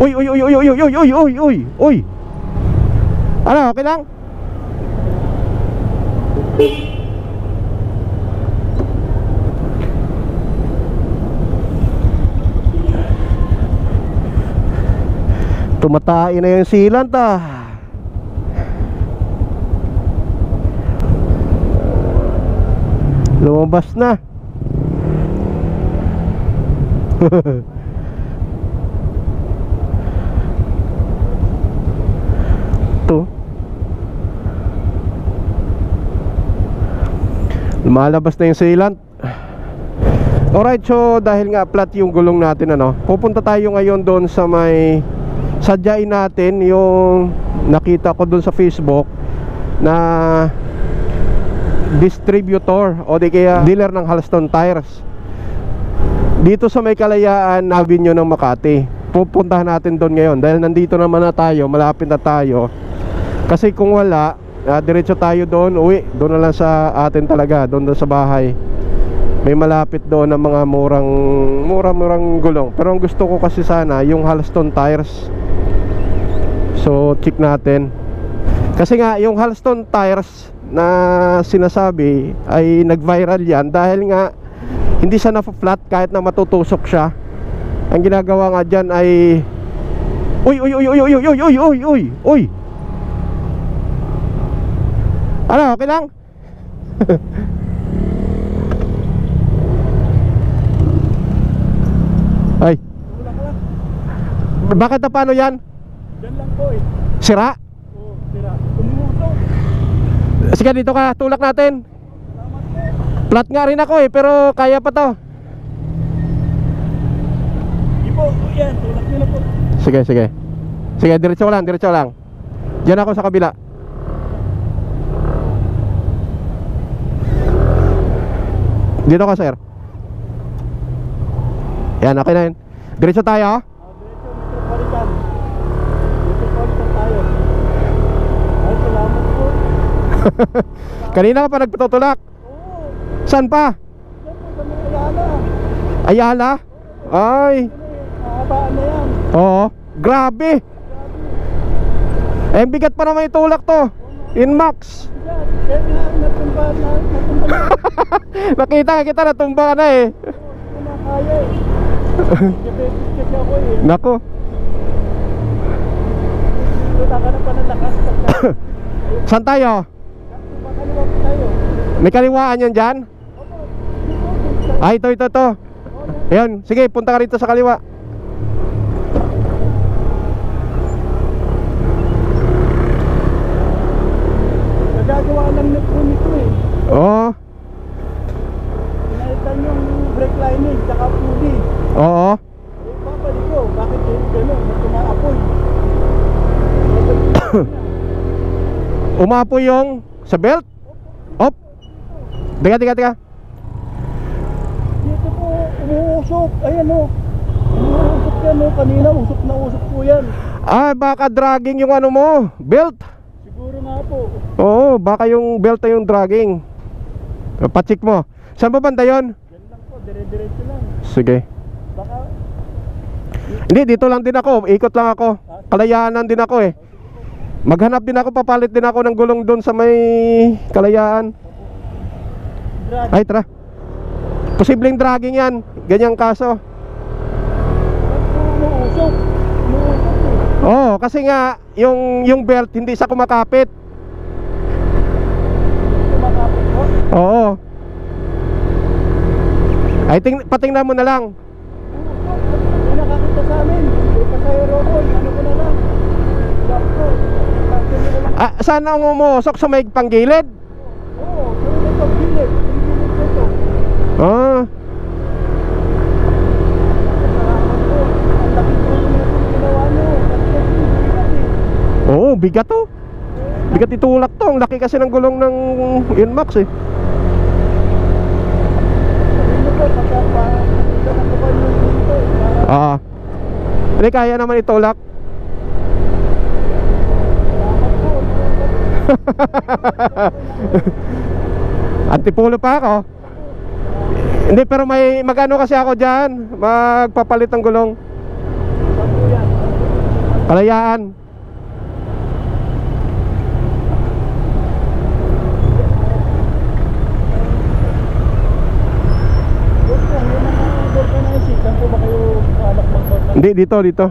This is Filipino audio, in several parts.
Uy, uy, uy, uy, uy, uy, uy, uy, uy, uy, uy. Ano, okay lang? Tumatain na yung sealant ah. Lumabas na. Ito. Lumalabas na yung sealant. Alright, so dahil nga flat yung gulong natin, ano, pupunta tayo ngayon doon sa may sadyain natin yung nakita ko doon sa Facebook na distributor o di kaya dealer ng Halston Tires dito sa may Kalayaan Avenue ng Makati. Pupuntahan natin doon ngayon dahil nandito naman na tayo, malapit na tayo. Kasi kung wala, diretso tayo doon, uwi doon na lang sa atin talaga, doon sa bahay. May malapit doon ng mga murang gulong. Pero ang gusto ko kasi sana yung Halston Tires. So check natin. Kasi nga yung Halston Tires na sinasabi ay nag-viral yan dahil nga hindi siya na-flat kahit na matutusok siya. Ang ginagawa nga dyan ay uy, uy, uy, uy, uy, uy, uy, uy, uy, uy. Ano, okay lang? Ay. Bakit na paano yan? Diyan lang po eh. Sira? Oo, sira. Tumutok. Sige, dito ka, tulak natin. Salamat po. Flat nga rin ako eh, pero kaya pa to. Ipo, yan, tulak nyo na po. Sige, sige. Sige, diretso lang, diretso lang. Diyan ako sa kabila. Dito ka, sir. Yan, okay na yun. Diretso tayo. Diretso, Metropolitan tayo. Ay, salamat po. Kanina ka pa nagpatutulak. Oo, Saan pa? yan po sa mga Ayala. Ayala? Ay, Mahabaan na yan. oo. Grabe. Eh, bigat pa naman itulak to. Inmax. Yan, kaya nga natumba na. Nakita kita, natumba ka na eh. Hindi na kaya eh. Diabetes kasi ako eh. Nako. Wala ka na pa ng lakas. Saan tayo? Makaliwa po tayo. May kaliwaan yan dyan? Ay, ito. Ayun, sige, punta ka rito sa kaliwa. Nagagawa lang na po nito eh. Oo. Pinalitan yung brake lining, tsaka pulley. Oo. Eh, babalik ko, bakit yung gano'n, na tumaapoy? Umapoy yung sa belt? Op. Teka. Dito po, umuusok. Ayan o. Umuusok yan o. Kanina, usok na usok po yan. Ah, baka dragging yung ano mo, belt. Siguro nga po. Oo, baka yung belt na yung dragging. Pacheck mo. Saan ba banda yun? Yan lang po, dire-diretso lang. Sige. Baka, Hindi, dito lang din ako. Ikot lang ako. Kalayaan din ako eh. Maghanap din ako, papalit din ako ng gulong doon sa may Kalayaan. drag. Ay, tara. Posibleng dragging yan. Ganyang kaso. Umuusok. Umuusok eh. Oo, kasi nga yung belt hindi sa kumakapit. Kumakapit po. Oo. Ay, patingnan mo na lang. May nakakita sa amin. May pasayro ko. Ano ko na lang. Stop ko. Stop ko na lang. Ah, saan ang umusok sa may panggilid? Oo, yung may pagbilid. Pagbilid ko ito. Ah, Salamat po. Ang laki po yung ginawa nyo. oo, bigat to. Bigat itulak to. Ang laki kasi ng gulong ng Inmax eh. Sabihin nyo po, pagka nakuha nyo dito. Ah. Hindi, kaya naman itulak. Salamat po. Antipulo pa ako. Hindi, pero may magano kasi ako dyan. Magpapalit ng gulong. Saan po yan? Kalayaan. Saan po ba kayo anak mag-work? Hindi, dito.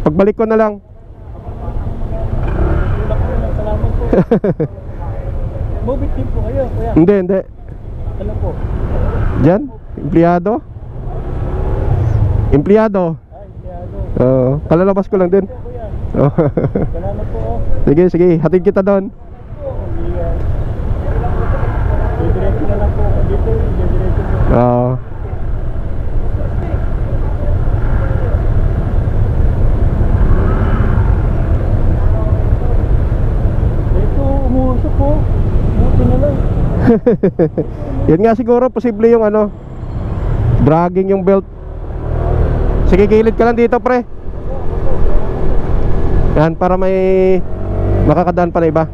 Pagbalik ko na lang. Tulak ko lang, salamat po. Mobile team po kayo, kuya. Hindi. Alam po. Diyan, empleyado. Empleyado. Empleyado. Oo, kalalabas ko lang din. Kuya, Oo. salamat po. Sige, hatid kita doon. Didiretso na lang po. Dito, didiretso po. Oo. Ito, umuusok po. Buti na lang. Yan nga siguro, posible yung ano, dragging yung belt. Sige, gilid ka lang dito, pre. Yan, para may makakadaan pa na iba.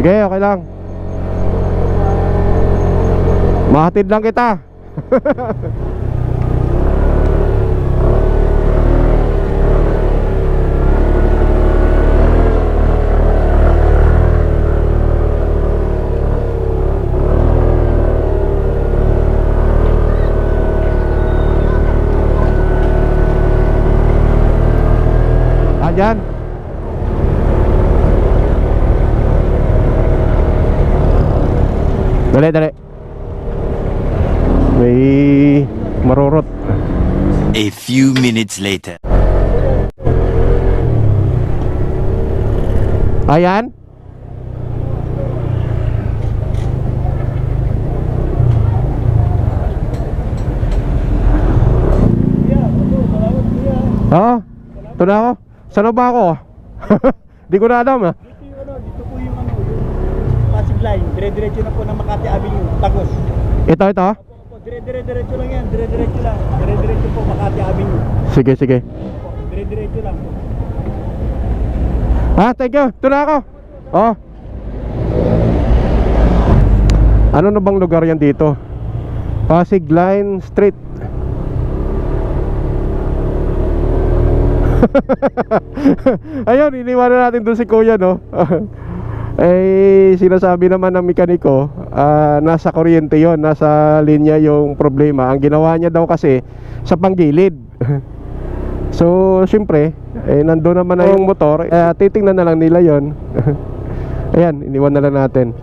Sige, okay lang. Mahatid lang kita. Ayan. Dali. May marurot. A few minutes later. Ayan. Oo. Ito na ako. Saan ba ako? Di ko na alam ah. Dito po yung Pasig Line. Dire-diretso na po ng Makati Avenue, Tagos. Ito. Opo, dire-diretso lang yan. Dire-diretso lang. Dire-diretso po Makati Avenue. Sige. Opo, dire-diretso lang po. Thank you. Ito na ako. Oh. Ano na bang lugar yan dito? Pasig Line Street. Ayun, iniwanan natin doon si kuya, no? Eh, sinasabi naman ng mekaniko, nasa kuryente yon, nasa linya yung problema. Ang ginawa niya daw kasi sa panggilid. So, syempre, nandun naman na yung motor, titingnan na lang nila yon. Ayan, iniwan na lang natin.